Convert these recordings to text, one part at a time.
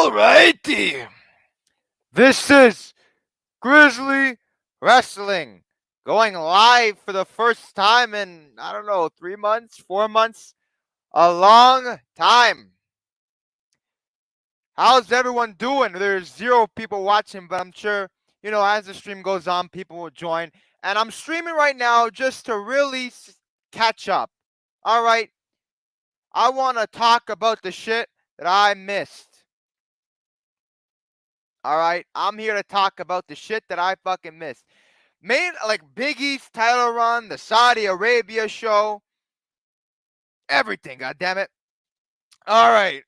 Alrighty. This is Grizzly Wrestling going live for the first time in, I don't know, 3 months, 4 months, a long time. How's everyone doing? There's 0 people watching, but I'm sure, as the stream goes on, people will join. And I'm streaming right now just to really catch up. All right. I want to talk about the shit that I missed. All right, I'm here to talk about the shit that I fucking missed. Like Big E's title run, the Saudi Arabia show, everything. God damn it! All right,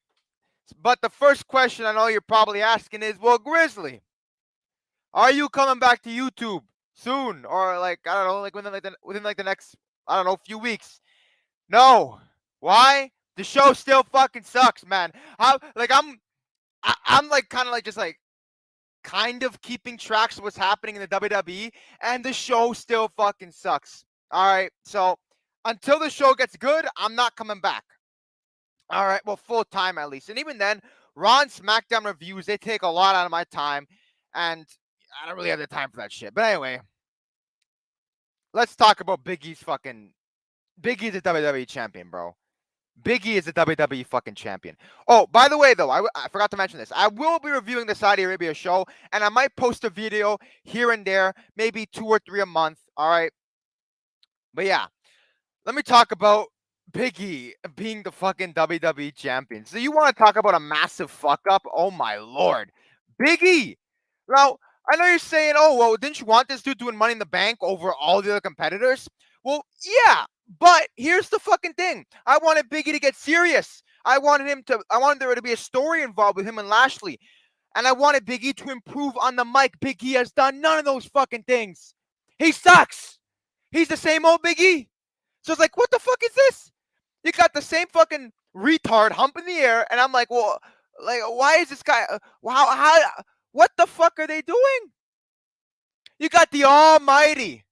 but the first question I know you're probably asking is, well, Grizzly, are you coming back to YouTube soon, or like I don't know, like within the next I don't know few weeks? No. Why? The show still fucking sucks, man. I'm like kind of like just like kind of keeping tracks of what's happening in the WWE, and the show still fucking sucks. All right, so until the show gets good, I'm not coming back. All right, well, full time at least, and even then, Raw and SmackDown reviews they take a lot out of my time, and I don't really have the time for that shit. But anyway, let's talk about Big E's fucking. Big E's a WWE champion, bro. Big E is a WWE fucking champion. Oh, by the way, though, I forgot to mention this. I will be reviewing the Saudi Arabia show, and I might post a video here and there, maybe 2 or 3 a month. All right. But yeah, let me talk about Big E being the fucking WWE champion. So you want to talk about a massive fuck up? Oh my lord, Big E. Now I know you're saying, oh well, didn't you want this dude doing Money in the Bank over all the other competitors? Well, yeah, but here's the fucking thing. I wanted Big E to get serious. I wanted there to be a story involved with him and Lashley. And I wanted Big E to improve on the mic. Big E has done none of those fucking things. He sucks. He's the same old Big E. So it's like, what the fuck is this? You got the same fucking retard humping the air, and I'm like, well, like, why is this guy? What the fuck are they doing? You got the almighty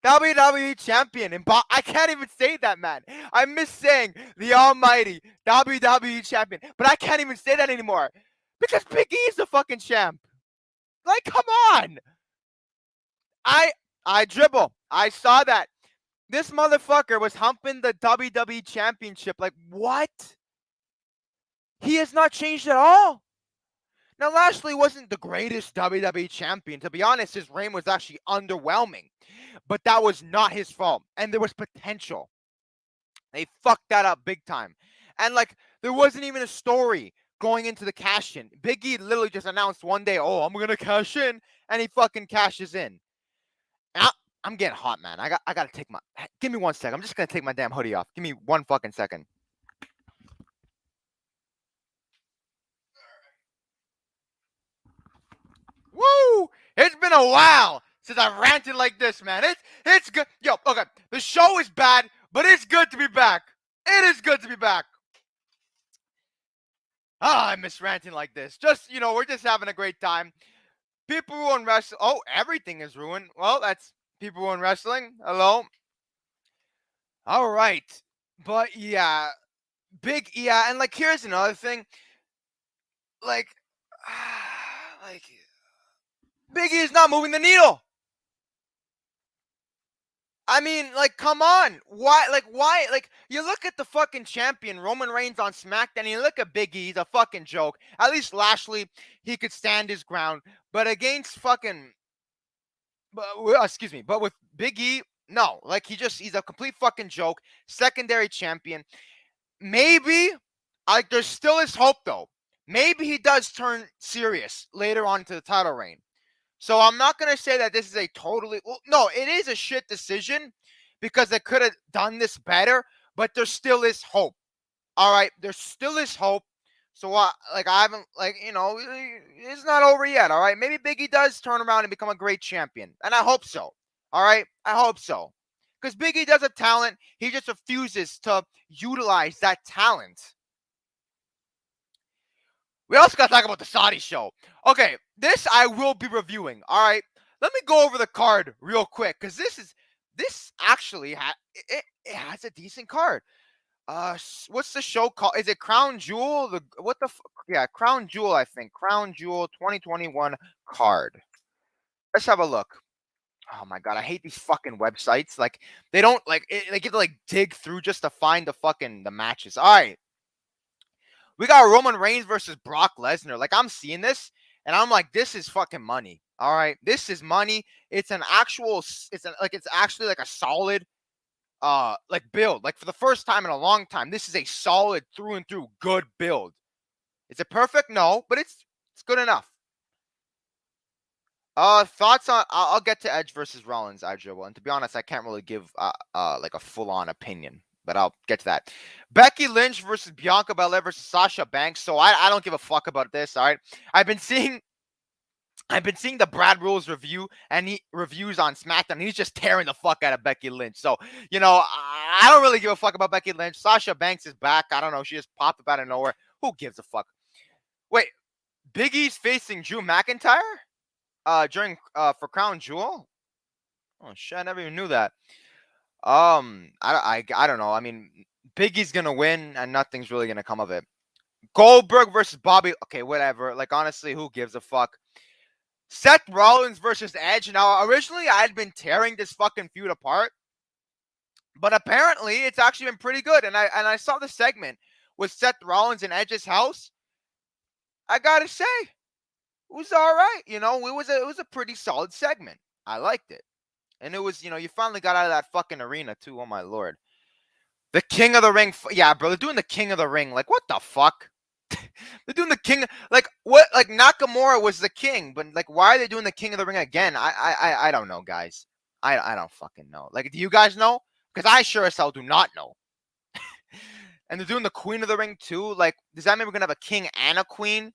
WWE champion, and I can't even say that, man. I miss saying the almighty WWE champion, but I can't even say that anymore because Big E is the fucking champ. Like, come on. I dribble. I saw that. This motherfucker was humping the WWE championship. Like, what? He has not changed at all. Now, Lashley wasn't the greatest WWE champion. To be honest, his reign was actually underwhelming. But that was not his fault. And there was potential. They fucked that up big time. And, like, there wasn't even a story going into the cash in. Big E literally just announced one day, oh, I'm going to cash in. And he fucking cashes in. And I'm getting hot, man. I got to take my... Give me 1 second. I'm just going to take my damn hoodie off. Give me 1 fucking second. Woo! It's been a while since I've ranted like this, man. It's good. Yo, okay. The show is bad, but it's good to be back. It is good to be back. I miss ranting like this. Just, we're just having a great time. People ruin wrestling. Oh, everything is ruined. Well, that's people ruin wrestling. Hello. All right. But yeah, and like here's another thing. Like, like Big E is not moving the needle. I mean, like, come on. Why? Like, you look at the fucking champion, Roman Reigns on SmackDown, and you look at Big E, he's a fucking joke. At least Lashley, he could stand his ground. But against fucking, but with Big E, no. Like, he's a complete fucking joke. Secondary champion. Maybe, like, there's still this hope, though. Maybe he does turn serious later on into the title reign. So I'm not going to say that this is a totally... Well, no, it is a shit decision because they could have done this better, but there still is hope. All right? There still is hope. So, I haven't... it's not over yet, all right? Maybe Big E does turn around and become a great champion, and I hope so. All right? I hope so. Because Big E does have talent. He just refuses to utilize that talent. We also got to talk about the Saudi show. Okay, this I will be reviewing. All right, let me go over the card real quick because this actually it has a decent card. What's the show called? Is it Crown Jewel? Crown Jewel, I think. Crown Jewel 2021 card. Let's have a look. Oh my god, I hate these fucking websites. Like they don't they get to like dig through just to find the matches. All right, we got Roman Reigns versus Brock Lesnar. Like I'm seeing this and I'm like, this is fucking money. All right, this is money. It's an actual. It's actually like a solid like build. Like for the first time in a long time, this is a solid through and through good build. Is it perfect? No, but it's good enough. Thoughts on? I'll get to Edge versus Rollins, Idra. And to be honest, I can't really give like a full on opinion, but I'll get to that. Becky Lynch versus Bianca Belair versus Sasha Banks. So I don't give a fuck about this. All right, I've been seeing the Brad Rules reviews on SmackDown. He's just tearing the fuck out of Becky Lynch. So I don't really give a fuck about Becky Lynch. Sasha Banks is back. I don't know. She just popped up out of nowhere. Who gives a fuck? Wait, Big E's facing Drew McIntyre? During for Crown Jewel. Oh shit, I never even knew that. I don't know. I mean, Biggie's gonna win, and nothing's really gonna come of it. Goldberg versus Bobby. Okay, whatever. Like honestly, who gives a fuck? Seth Rollins versus Edge. Now, originally I had been tearing this fucking feud apart, but apparently it's actually been pretty good. And I saw the segment with Seth Rollins in Edge's house. I gotta say, it was all right. It was a pretty solid segment. I liked it. And it was, you finally got out of that fucking arena too. Oh my lord. The King of the Ring. Yeah, bro. They're doing the King of the Ring. Like, what the fuck? They're doing the King. Like, what? Like, Nakamura was the king, but like, why are they doing the King of the Ring again? I don't know, guys. I don't fucking know. Like, do you guys know? Because I sure as hell do not know. And they're doing the Queen of the Ring too. Like, does that mean we're gonna have a king and a queen?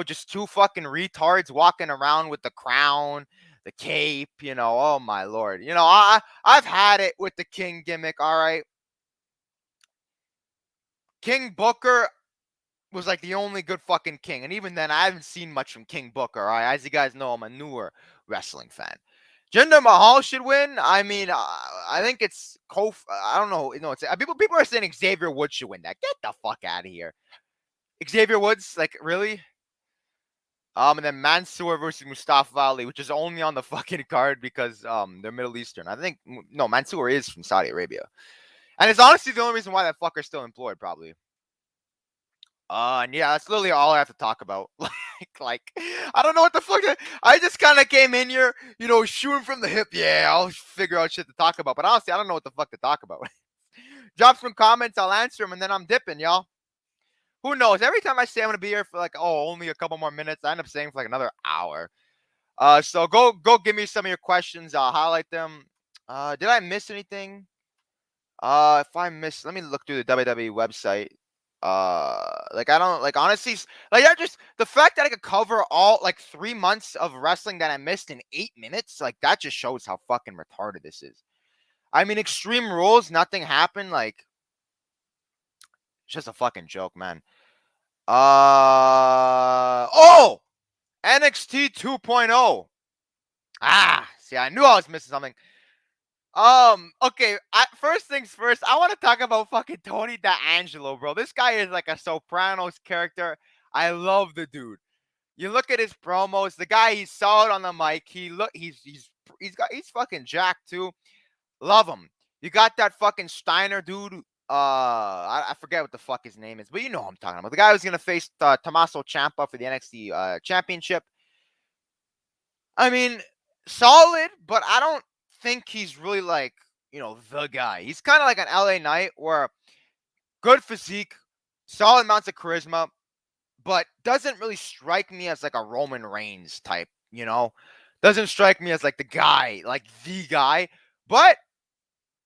Just two fucking retards walking around with the crown, the cape, oh my lord. I've had it with the king gimmick, all right? King Booker was like the only good fucking king. And even then, I haven't seen much from King Booker, all right? As you guys know, I'm a newer wrestling fan. Jinder Mahal should win. I mean, I think it's I don't know. It's people are saying Xavier Woods should win that. Get the fuck out of here. Xavier Woods, like, really? And then Mansoor versus Mustafa Ali, which is only on the fucking card because they're Middle Eastern. I think Mansoor is from Saudi Arabia, and it's honestly the only reason why that fucker's still employed, probably. And yeah, that's literally all I have to talk about. like I don't know what the fuck. I just kind of came in here, shooting from the hip. Yeah, I'll figure out shit to talk about. But honestly, I don't know what the fuck to talk about. Drop some comments, I'll answer them, and then I'm dipping, y'all. Who knows? Every time I say I'm gonna be here for like, only a couple more minutes, I end up staying for like another hour. So go give me some of your questions. I'll highlight them. Did I miss anything? If I missed, let me look through the WWE website. Like I don't like honestly, like I just the fact that I could cover all like 3 months of wrestling that I missed in 8 minutes, like that just shows how fucking retarded this is. I mean, Extreme Rules, nothing happened. Like, it's just a fucking joke, man. NXT 2.0. See, I knew I was missing something. Okay. First things first, I want to talk about fucking Tony D'Angelo, bro. This guy is like a Sopranos character. I love the dude. You look at his promos. The guy, he's solid on the mic. He's fucking jacked too. Love him. You got that fucking Steiner dude. I forget what the fuck his name is, but you know who I'm talking about. The guy who's gonna face Tommaso Ciampa for the NXT championship. I mean, solid, but I don't think he's really like, the guy. He's kind of like an LA Knight where good physique, solid amounts of charisma, but doesn't really strike me as like a Roman Reigns type, Doesn't strike me as like the guy, but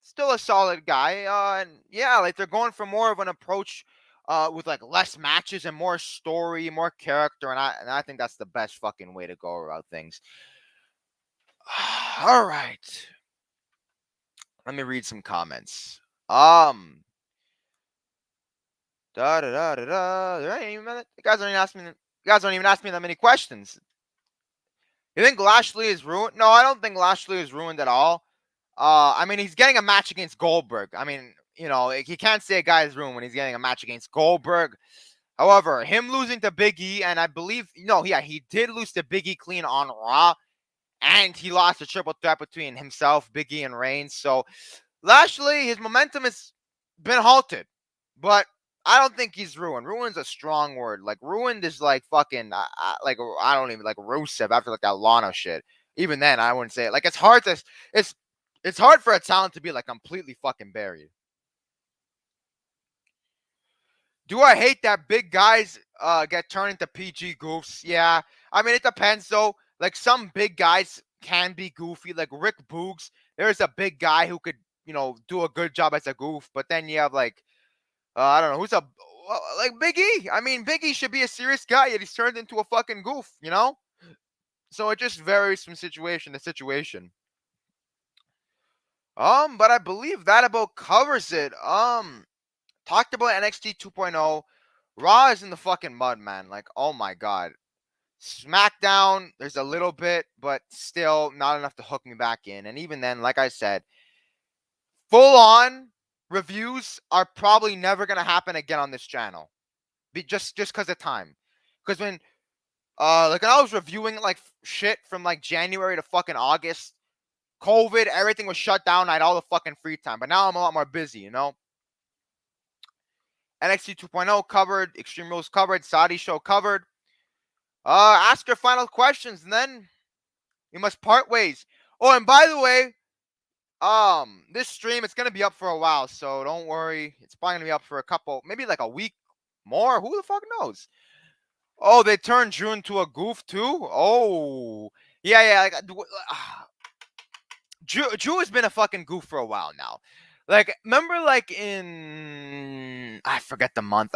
still a solid guy. And yeah, like they're going for more of an approach with like less matches and more story, more character, and I think that's the best fucking way to go about things. All right. Let me read some comments. Da da da da da. You guys don't even ask me that many questions. You think Lashley is ruined? No, I don't think Lashley is ruined at all. I mean, he's getting a match against Goldberg. I mean, you can't say a guy is ruined when he's getting a match against Goldberg. However, him losing to Big E, and I believe no, yeah, he did lose to Big E clean on Raw, and he lost a triple threat between himself, Big E, and Reigns. So Lashley, his momentum has been halted, but I don't think he's ruined. Ruined's a strong word. Like ruined is like fucking like I don't even like Rusev after like that Lana shit. Even then, I wouldn't say it. Like it's it's hard for a talent to be like completely fucking buried. Do I hate that big guys get turned into PG goofs? Yeah. I mean, it depends though. Like some big guys can be goofy. Like Rick Boogs, there's a big guy who could, do a good job as a goof. But then you have like, I don't know, like Big E. I mean, Big E should be a serious guy, yet he's turned into a fucking goof. So it just varies from situation to situation. But I believe that about covers it. Talked about NXT 2.0. Raw is in the fucking mud, man. Like, oh my god. SmackDown, there's a little bit, but still not enough to hook me back in. And even then, like I said, full on reviews are probably never gonna happen again on this channel. Just because of time. Because when I was reviewing like shit from like January to fucking August, COVID, everything was shut down. I had all the fucking free time. But now I'm a lot more busy. NXT 2.0 covered, Extreme Rules covered, Saudi show covered. Ask your final questions, and then we must part ways. Oh, and by the way, this stream it's gonna be up for a while, so don't worry. It's probably gonna be up for a couple, maybe like a week more. Who the fuck knows? Oh, they turned Drew into a goof too. Oh, yeah. Like, Drew has been a fucking goof for a while now. Like, remember, like in I forget the month,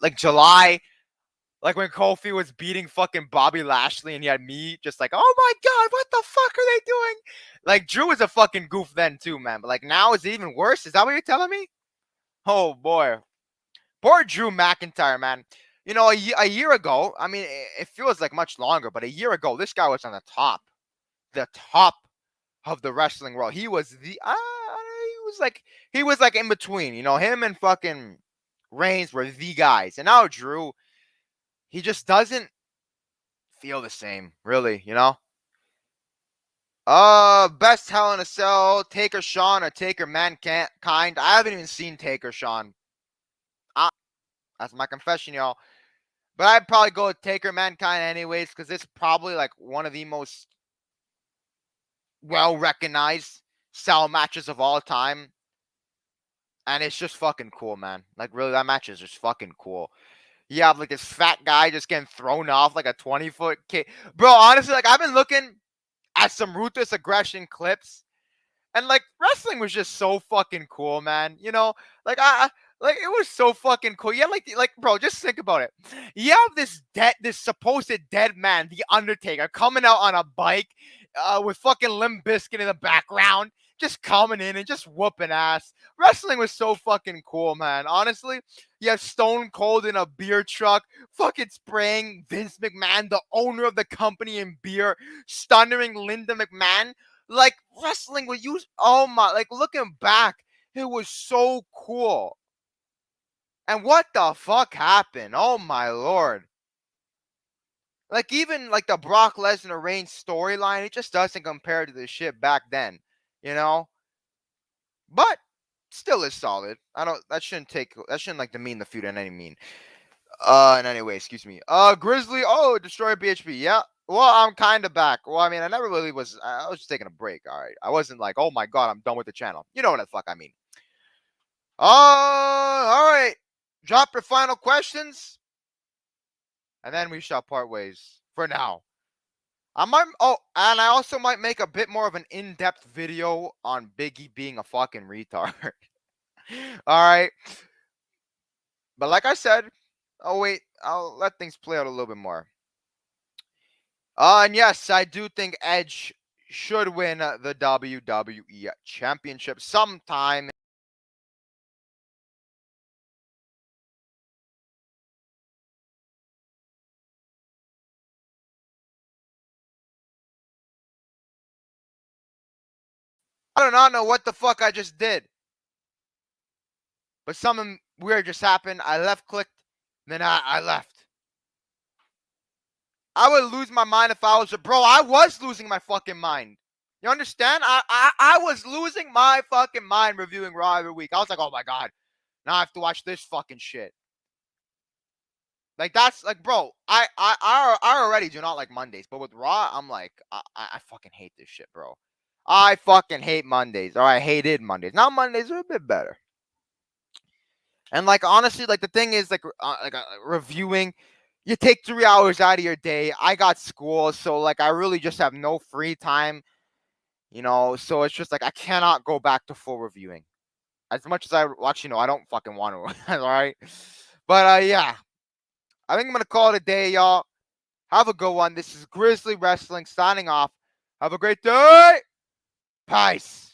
like July. Like when Kofi was beating fucking Bobby Lashley and he had me just like, oh my god, what the fuck are they doing? Like Drew was a fucking goof then too, man. But like now is it even worse? Is that what you're telling me? Oh boy. Poor Drew McIntyre, man. A year ago, I mean, it feels like much longer, but a year ago, this guy was on the top of the wrestling world. He was like in between, him and fucking Reigns were the guys. And now Drew, he just doesn't feel the same, really. Best Hell in a Cell, Taker Sean or Taker Mankind. I haven't even seen Taker Sean. That's my confession, y'all. But I'd probably go with Taker Mankind anyways, because it's probably like one of the most well recognized cell matches of all time. And it's just fucking cool, man. Like really, that match is just fucking cool. You have like this fat guy just getting thrown off like a 20-foot kick. Bro, honestly, like I've been looking at some ruthless aggression clips, and like wrestling was just so fucking cool, man. Like like it was so fucking cool. Yeah, like bro, just think about it. You have this supposed dead man, the Undertaker, coming out on a bike, with fucking Limp Bizkit in the background, just coming in and just whooping ass. Wrestling was so fucking cool, man. Honestly, you have Stone Cold in a beer truck, fucking spraying Vince McMahon, the owner of the company, in beer, stunning Linda McMahon. Like wrestling was used. Oh my! Like looking back, it was so cool. And what the fuck happened? Oh my lord! Like even like the Brock Lesnar Reigns storyline, it just doesn't compare to the shit back then, you know. But still is solid. I don't. That shouldn't like demean the feud in any mean. In any way, excuse me. Grizzly. Oh, destroy BHP. Yeah. Well, I'm kind of back. Well, I mean, I never really was. I was just taking a break. All right. I wasn't like, oh my god, I'm done with the channel. You know what the fuck I mean. All right. Drop your final questions, and then we shall part ways for now. I might. Oh, and I also might make a bit more of an in-depth video on Biggie being a fucking retard. All right. But like I said, oh wait, I'll let things play out a little bit more. And yes, I do think Edge should win the WWE Championship sometime. I do not know what the fuck I just did, but something weird just happened. I left clicked Then I left. I would lose my mind if I was bro. I was losing my fucking mind. You understand? I was losing my fucking mind reviewing Raw every week. I was like, oh my god, now I have to watch this fucking shit. Like that's like, bro. I already do not like Mondays, but with Raw, I'm like, I fucking hate this shit, bro. I fucking hate Mondays, or I hated Mondays. Now Mondays are a bit better. And like honestly, like the thing is like reviewing, you take 3 hours out of your day. I got school, so like I really just have no free time, So it's just like I cannot go back to full reviewing. As much as I actually I don't fucking want to. All right, but yeah, I think I'm gonna call it a day, y'all. Have a good one. This is Grizzly Wrestling signing off. Have a great day. Peace.